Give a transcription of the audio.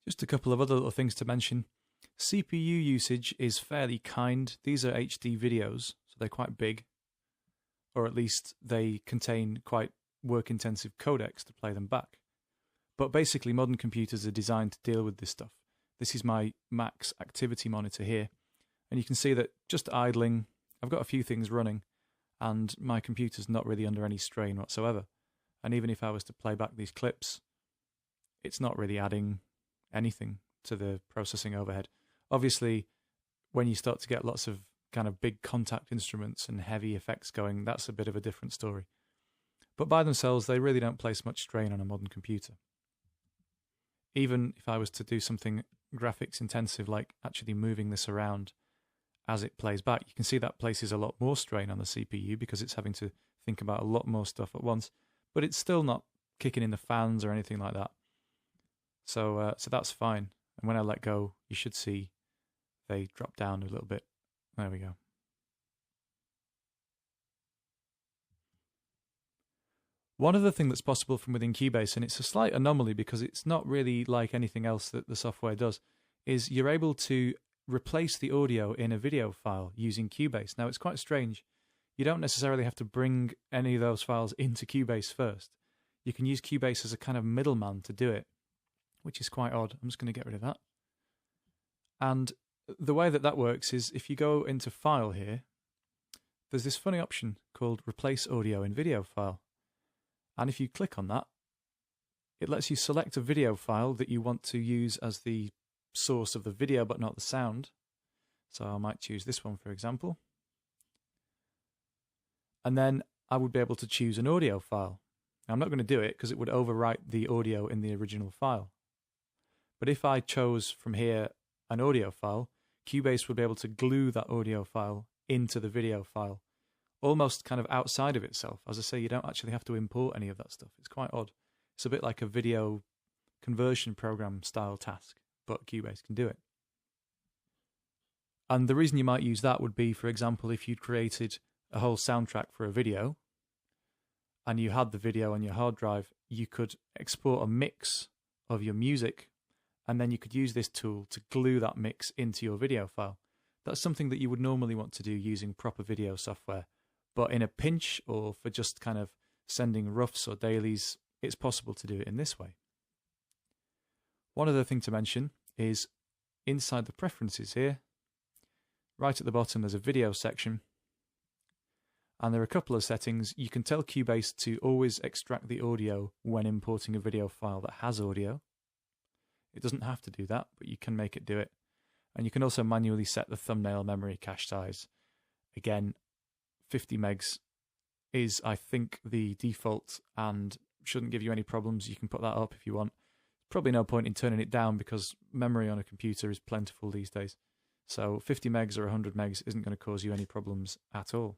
Just a couple of other little things to mention. CPU usage is fairly kind. These are HD videos, so they're quite big, or at least they contain quite work-intensive codecs to play them back. But basically, modern computers are designed to deal with this stuff. This is my Mac's activity monitor here, and you can see that just idling, I've got a few things running, and my computer's not really under any strain whatsoever. And even if I was to play back these clips, it's not really adding anything to the processing overhead. Obviously, when you start to get lots of kind of big contact instruments and heavy effects going, that's a bit of a different story. But by themselves, they really don't place much strain on a modern computer. Even if I was to do something graphics intensive, like actually moving this around as it plays back, you can see that places a lot more strain on the CPU because it's having to think about a lot more stuff at once, but it's still not kicking in the fans or anything like that. So that's fine. And when I let go, you should see they drop down a little bit. There we go. One other thing that's possible from within Cubase, and it's a slight anomaly because it's not really like anything else that the software does, is you're able to replace the audio in a video file using Cubase. Now, it's quite strange. You don't necessarily have to bring any of those files into Cubase first. You can use Cubase as a kind of middleman to do it, which is quite odd. I'm just going to get rid of that. And the way that works is if you go into File here, there's this funny option called Replace Audio in Video File. And if you click on that, it lets you select a video file that you want to use as the source of the video but not the sound. So I might choose this one, for example. And then I would be able to choose an audio file. Now, I'm not going to do it because it would overwrite the audio in the original file. But if I chose from here an audio file, Cubase would be able to glue that audio file into the video file, almost kind of outside of itself. As I say, you don't actually have to import any of that stuff. It's quite odd. It's a bit like a video conversion program style task, but Cubase can do it. And the reason you might use that would be, for example, if you'd created a whole soundtrack for a video and you had the video on your hard drive, you could export a mix of your music and then you could use this tool to glue that mix into your video file. That's something that you would normally want to do using proper video software. But in a pinch or for just kind of sending roughs or dailies, it's possible to do it in this way. One other thing to mention is inside the preferences here, right at the bottom there's a video section. And there are a couple of settings. You can tell Cubase to always extract the audio when importing a video file that has audio. It doesn't have to do that, but you can make it do it. And you can also manually set the thumbnail memory cache size. Again, 50 megs is, I think, the default and shouldn't give you any problems. You can put that up if you want. Probably no point in turning it down because memory on a computer is plentiful these days. So 50 megs or 100 megs isn't going to cause you any problems at all.